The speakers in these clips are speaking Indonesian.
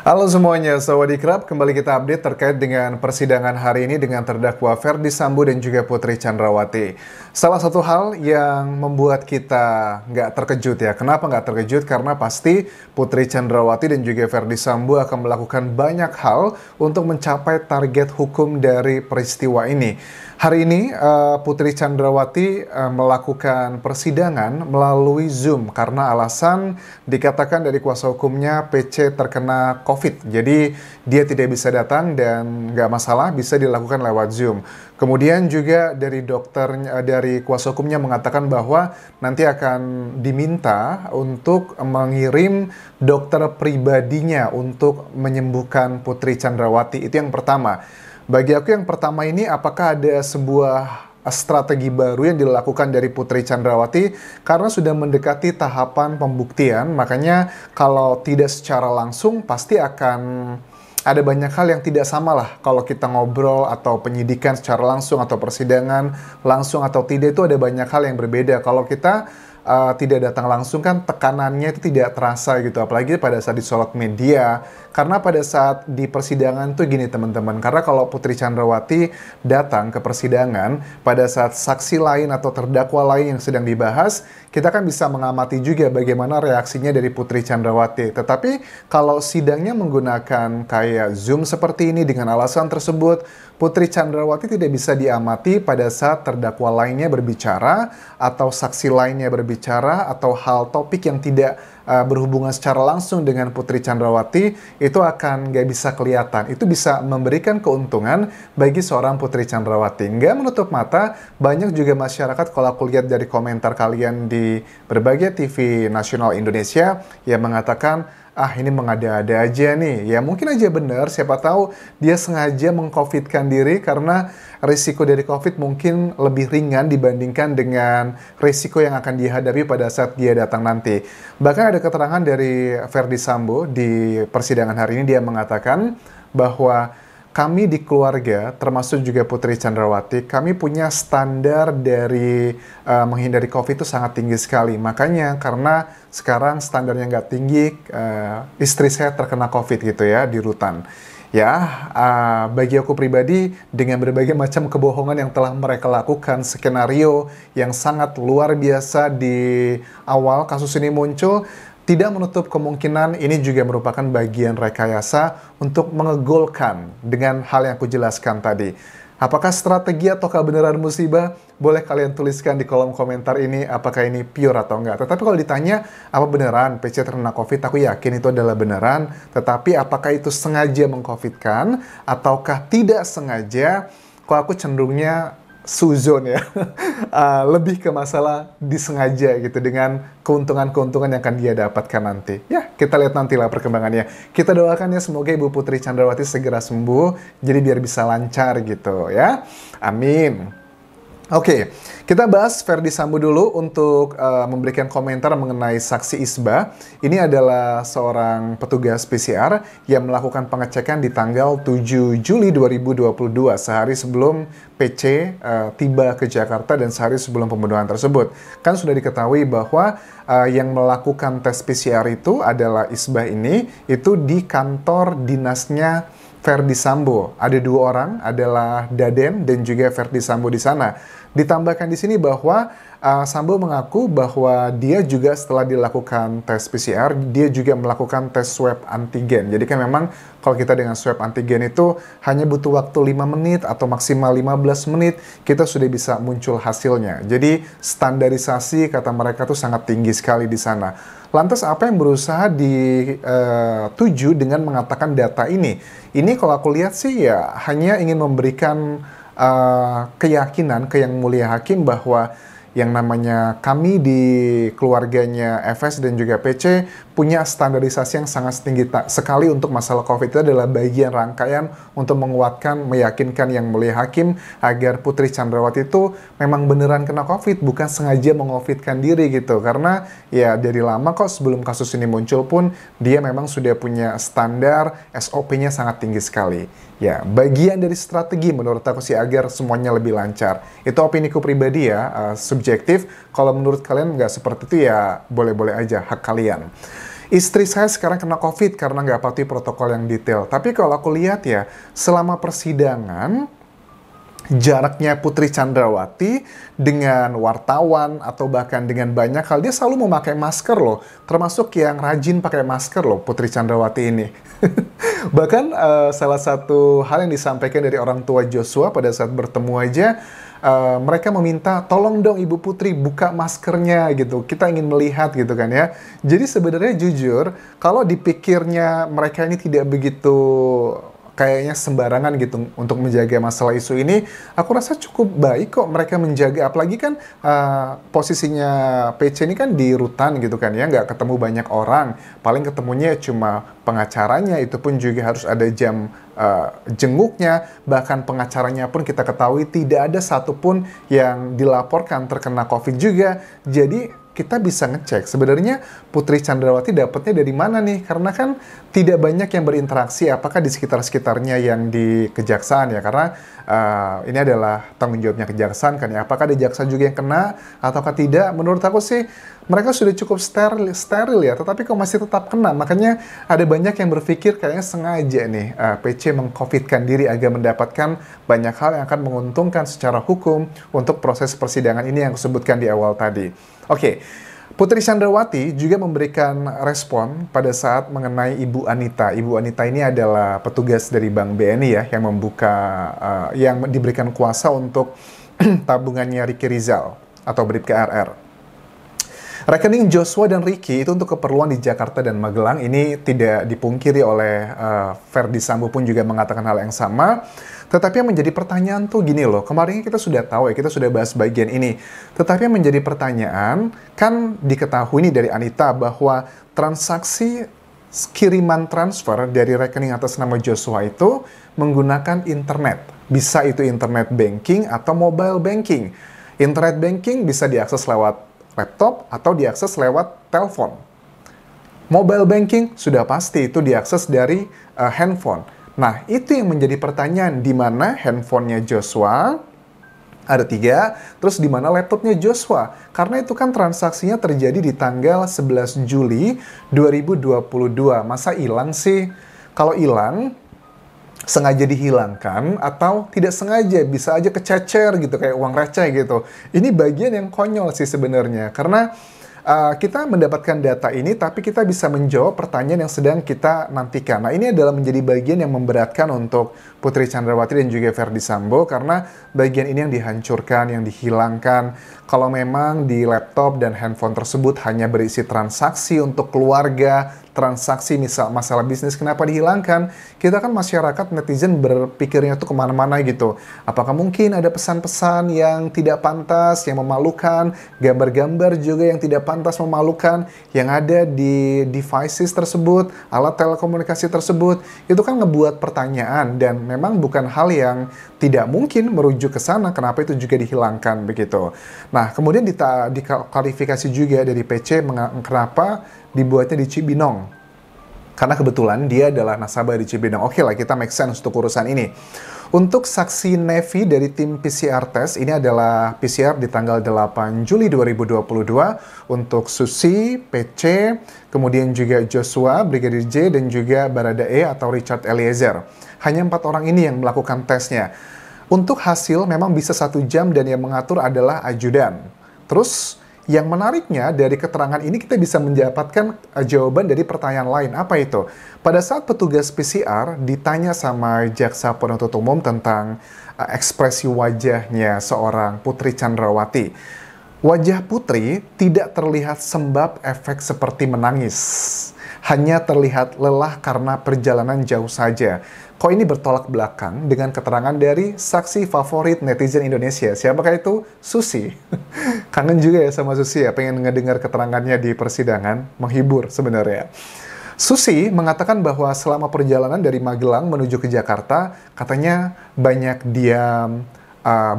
Halo semuanya, Sawadee-krap. Kembali kita update terkait dengan persidangan hari ini dengan terdakwa Ferdy Sambo dan juga Putri Chandrawati. Salah satu hal yang membuat kita nggak terkejut ya. Kenapa nggak terkejut? Karena pasti Putri Chandrawati dan juga Ferdy Sambo akan melakukan banyak hal untuk mencapai target hukum dari peristiwa ini. Hari ini Putri Chandrawati melakukan persidangan melalui Zoom karena alasan dikatakan dari kuasa hukumnya PC terkena COVID. Jadi dia tidak bisa datang dan nggak masalah bisa dilakukan lewat Zoom. Kemudian juga dari dari kuasa hukumnya mengatakan bahwa nanti akan diminta untuk mengirim dokter pribadinya untuk menyembuhkan Putri Chandrawati. Itu yang pertama. Bagi aku yang pertama ini, apakah ada sebuah strategi baru yang dilakukan dari Putri Chandrawati karena sudah mendekati tahapan pembuktian, makanya kalau tidak secara langsung pasti akan ada banyak hal yang tidak sama lah kalau kita ngobrol atau penyidikan secara langsung atau persidangan langsung atau tidak, itu ada banyak hal yang berbeda. Kalau kita tidak datang langsung kan tekanannya itu tidak terasa gitu, apalagi pada saat disorot media. Karena pada saat di persidangan tuh gini teman-teman, karena kalau Putri Chandrawati datang ke persidangan pada saat saksi lain atau terdakwa lain yang sedang dibahas, kita kan bisa mengamati juga bagaimana reaksinya dari Putri Chandrawati. Tetapi kalau sidangnya menggunakan kayak Zoom seperti ini dengan alasan tersebut, Putri Chandrawati tidak bisa diamati pada saat terdakwa lainnya berbicara atau saksi lainnya berbicara atau hal topik yang tidak berhubungan secara langsung dengan Putri Chandrawati, itu akan nggak bisa kelihatan. Itu bisa memberikan keuntungan bagi seorang Putri Chandrawati. Nggak menutup mata, banyak juga masyarakat kalau aku lihat dari komentar kalian di berbagai TV nasional Indonesia yang mengatakan, ini mengada-ada aja nih. Ya mungkin aja benar, siapa tahu dia sengaja meng-COVID-kan diri karena risiko dari COVID mungkin lebih ringan dibandingkan dengan risiko yang akan dihadapi pada saat dia datang nanti. Bahkan ada keterangan dari Ferdy Sambo di persidangan hari ini, dia mengatakan bahwa kami di keluarga, termasuk juga Putri Chandrawati, kami punya standar dari menghindari COVID itu sangat tinggi sekali. Makanya karena sekarang standarnya nggak tinggi, istri saya terkena COVID gitu ya, di rutan. Ya, bagi aku pribadi, dengan berbagai macam kebohongan yang telah mereka lakukan, skenario yang sangat luar biasa di awal kasus ini muncul, tidak menutup kemungkinan ini juga merupakan bagian rekayasa untuk mengegolkan dengan hal yang aku jelaskan tadi. Apakah strategi ataukah beneran musibah? Boleh kalian tuliskan di kolom komentar ini apakah ini pure atau enggak. Tetapi kalau ditanya apa beneran PC terkena COVID, aku yakin itu adalah beneran. Tetapi apakah itu sengaja meng-COVID-kan ataukah tidak sengaja? Kok aku cenderungnya suzon ya, lebih ke masalah disengaja gitu dengan keuntungan-keuntungan yang akan dia dapatkan nanti. Ya, kita lihat nantilah perkembangannya. Kita doakan ya semoga Ibu Putri Chandrawati segera sembuh, jadi biar bisa lancar gitu ya. Amin. Oke, kita bahas Ferdy Sambo dulu untuk memberikan komentar mengenai saksi Isbah. Ini adalah seorang petugas PCR yang melakukan pengecekan di tanggal 7 Juli 2022, sehari sebelum PC tiba ke Jakarta dan sehari sebelum pembunuhan tersebut. Kan sudah diketahui bahwa yang melakukan tes PCR itu adalah Isbah ini, itu di kantor dinasnya Ferdy Sambo. Ada dua orang, adalah Daden dan juga Ferdy Sambo di sana. Ditambahkan di sini bahwa Sambo mengaku bahwa dia juga setelah dilakukan tes PCR, dia juga melakukan tes swab antigen. Jadi kan memang kalau kita dengan swab antigen itu hanya butuh waktu 5 menit atau maksimal 15 menit, kita sudah bisa muncul hasilnya. Jadi standarisasi kata mereka tuh sangat tinggi sekali di sana. Lantas apa yang berusaha dituju dengan mengatakan data ini? Ini kalau aku lihat sih ya hanya ingin memberikan keyakinan ke Yang Mulia Hakim bahwa yang namanya kami di keluarganya FS dan juga PC punya standarisasi yang sangat tinggi sekali untuk masalah COVID. Itu adalah bagian rangkaian untuk menguatkan, meyakinkan Yang Mulia Hakim agar Putri Chandrawati itu memang beneran kena COVID, bukan sengaja meng-COVID-kan diri gitu. Karena ya dari lama kok sebelum kasus ini muncul pun dia memang sudah punya standar SOP-nya sangat tinggi sekali. Ya, bagian dari strategi menurut aku sih agar semuanya lebih lancar. Itu opiniku pribadi ya, subjektif. Kalau menurut kalian nggak seperti itu ya boleh-boleh aja, hak kalian. Istri saya sekarang kena COVID karena nggak patuhi protokol yang detail. Tapi kalau aku lihat ya, selama persidangan, jaraknya Putri Chandrawati dengan wartawan atau bahkan dengan banyak hal, dia selalu memakai masker loh. Termasuk yang rajin pakai masker loh, Putri Chandrawati ini. Bahkan salah satu hal yang disampaikan dari orang tua Joshua pada saat bertemu aja, mereka meminta, tolong dong Ibu Putri buka maskernya gitu. Kita ingin melihat gitu kan ya. Jadi sebenarnya jujur, kalau dipikirnya mereka ini tidak begitu kayaknya sembarangan gitu untuk menjaga masalah isu ini, aku rasa cukup baik kok mereka menjaga. Apalagi kan posisinya PC ini kan di rutan gitu kan ya, nggak ketemu banyak orang. Paling ketemunya cuma pengacaranya, itu pun juga harus ada jam jenguknya. Bahkan pengacaranya pun kita ketahui tidak ada satupun yang dilaporkan terkena COVID juga. Jadi kita bisa ngecek sebenarnya Putri Chandrawati dapatnya dari mana nih, karena kan tidak banyak yang berinteraksi apakah di sekitar-sekitarnya yang di kejaksaan ya, karena ini adalah tanggung jawabnya kejaksaan kan ya, apakah ada jaksa juga yang kena ataukah tidak. Menurut aku sih mereka sudah cukup steril ya, tetapi kok masih tetap kena. Makanya ada banyak yang berpikir kayaknya sengaja nih PC meng-covidkan diri agar mendapatkan banyak hal yang akan menguntungkan secara hukum untuk proses persidangan ini yang aku sebutkan di awal tadi. Oke, Putri Chandrawati juga memberikan respon pada saat mengenai Ibu Anita. Ibu Anita ini adalah petugas dari Bank BNI ya, yang membuka, yang diberikan kuasa untuk tabungannya Ricky Rizal atau Bribka RR. Rekening Joshua dan Ricky itu untuk keperluan di Jakarta dan Magelang. Ini tidak dipungkiri oleh Verdi Sambo pun juga mengatakan hal yang sama. Tetapi yang menjadi pertanyaan tuh gini loh, kemarin kita sudah tahu ya, kita sudah bahas bagian ini. Tetapi yang menjadi pertanyaan, kan diketahui nih dari Anita bahwa transaksi kiriman transfer dari rekening atas nama Joshua itu menggunakan internet. Bisa itu internet banking atau mobile banking. Internet banking bisa diakses lewat laptop atau diakses lewat telepon. Mobile banking sudah pasti itu diakses dari handphone. Nah, itu yang menjadi pertanyaan, di mana handphonenya Joshua, ada 3, terus di mana laptopnya Joshua. Karena itu kan transaksinya terjadi di tanggal 11 Juli 2022. Masa hilang sih? Kalau hilang, sengaja dihilangkan atau tidak sengaja, bisa aja kececer gitu, kayak uang receh gitu. Ini bagian yang konyol sih sebenarnya, karena kita mendapatkan data ini, tapi kita bisa menjawab pertanyaan yang sedang kita nantikan. Nah, ini adalah menjadi bagian yang memberatkan untuk Putri Chandrawati dan juga Verdi Sambo, karena bagian ini yang dihancurkan, yang dihilangkan. Kalau memang di laptop dan handphone tersebut hanya berisi transaksi untuk keluarga, transaksi misal masalah bisnis, kenapa dihilangkan? Kita kan masyarakat netizen berpikirnya tuh kemana-mana gitu. Apakah mungkin ada pesan-pesan yang tidak pantas, yang memalukan, gambar-gambar juga yang tidak pantas, memalukan, yang ada di devices tersebut, alat telekomunikasi tersebut. Itu kan ngebuat pertanyaan, dan memang bukan hal yang tidak mungkin merujuk ke sana, kenapa itu juga dihilangkan begitu. Nah, kemudian diklarifikasi juga dari PC kenapa dibuatnya di Cibinong. Karena kebetulan dia adalah nasabah di Cibinong. Oke lah, kita make sense untuk urusan ini. Untuk saksi Nevi dari tim PCR test, ini adalah PCR di tanggal 8 Juli 2022 untuk Susi, PC, kemudian juga Joshua, Brigadir J, dan juga Baradae atau Richard Eliezer. Hanya 4 orang ini yang melakukan tesnya. Untuk hasil memang bisa 1 jam dan yang mengatur adalah ajudan. Terus yang menariknya dari keterangan ini kita bisa mendapatkan jawaban dari pertanyaan lain. Apa itu? Pada saat petugas PCR ditanya sama jaksa penuntut umum tentang ekspresi wajahnya seorang Putri Chandrawati. Wajah Putri tidak terlihat sembab efek seperti menangis. Hanya terlihat lelah karena perjalanan jauh saja. Kok ini bertolak belakang dengan keterangan dari saksi favorit netizen Indonesia. Siapakah itu? Susi. Kangen juga ya sama Susi ya, pengen ngedengar keterangannya di persidangan. Menghibur sebenarnya. Susi mengatakan bahwa selama perjalanan dari Magelang menuju ke Jakarta, katanya banyak diam,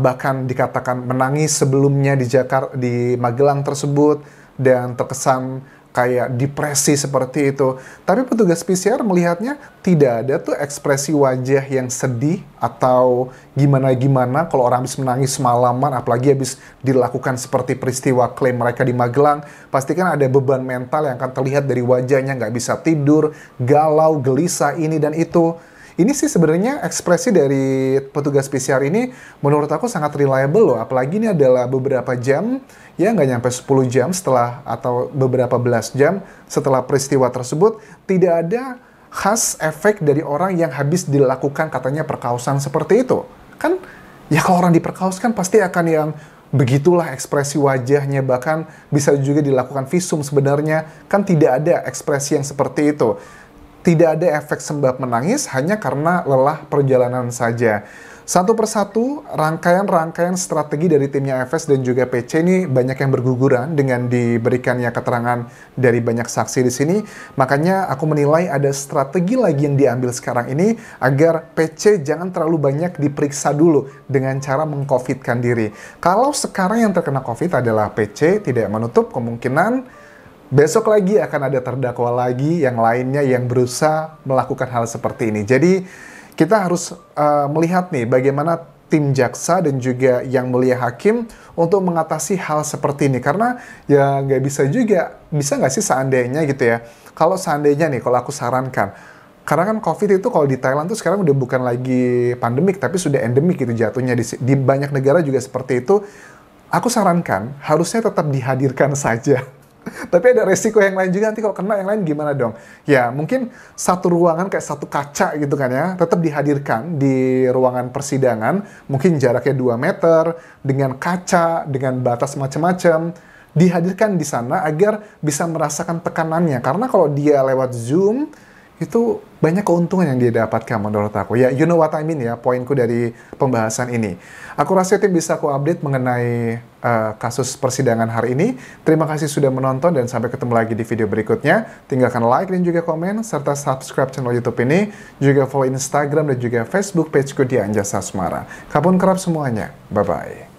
bahkan dikatakan menangis sebelumnya di Magelang tersebut, dan terkesan kayak depresi seperti itu. Tapi petugas PCR melihatnya tidak ada tuh ekspresi wajah yang sedih atau gimana-gimana kalau orang habis menangis semalaman, apalagi habis dilakukan seperti peristiwa klaim mereka di Magelang. Pasti kan ada beban mental yang akan terlihat dari wajahnya, nggak bisa tidur, galau, gelisah, ini dan itu. Ini sih sebenarnya ekspresi dari petugas PCR ini menurut aku sangat reliable loh. Apalagi ini adalah beberapa jam, ya nggak nyampe 10 jam setelah atau beberapa belas jam setelah peristiwa tersebut. Tidak ada khas efek dari orang yang habis dilakukan katanya perkausan seperti itu. Kan ya kalau orang diperkauskan pasti akan yang begitulah ekspresi wajahnya, bahkan bisa juga dilakukan visum sebenarnya. Kan tidak ada ekspresi yang seperti itu. Tidak ada efek sembab menangis hanya karena lelah perjalanan saja. Satu persatu, rangkaian-rangkaian strategi dari timnya FS dan juga PC ini banyak yang berguguran dengan diberikannya keterangan dari banyak saksi di sini. Makanya aku menilai ada strategi lagi yang diambil sekarang ini agar PC jangan terlalu banyak diperiksa dulu dengan cara meng-COVID-kan diri. Kalau sekarang yang terkena COVID adalah PC, tidak menutup kemungkinan besok lagi akan ada terdakwa lagi yang lainnya yang berusaha melakukan hal seperti ini. Jadi kita harus melihat nih bagaimana tim jaksa dan juga yang mulia hakim untuk mengatasi hal seperti ini. Karena ya nggak bisa juga, bisa nggak sih seandainya gitu ya. Kalau seandainya nih, kalau aku sarankan, karena kan COVID itu kalau di Thailand tuh sekarang udah bukan lagi pandemik, tapi sudah endemik gitu jatuhnya. Di banyak negara juga seperti itu. Aku sarankan harusnya tetap dihadirkan saja. Tapi ada resiko yang lain juga, nanti kalau kena yang lain gimana dong? Ya mungkin satu ruangan kayak satu kaca gitu kan ya, tetap dihadirkan di ruangan persidangan, mungkin jaraknya 2 meter, dengan kaca, dengan batas macam-macam, dihadirkan di sana agar bisa merasakan tekanannya. Karena kalau dia lewat Zoom, itu banyak keuntungan yang dia dapatkan menurut aku. Ya, you know what I mean ya, poinku dari pembahasan ini. Aku rasa tim bisa aku update mengenai kasus persidangan hari ini. Terima kasih sudah menonton dan sampai ketemu lagi di video berikutnya. Tinggalkan like dan juga komen, serta subscribe channel YouTube ini. Juga follow Instagram dan juga Facebook pageku di Anjasa Asmara. Kapun kerap semuanya. Bye-bye.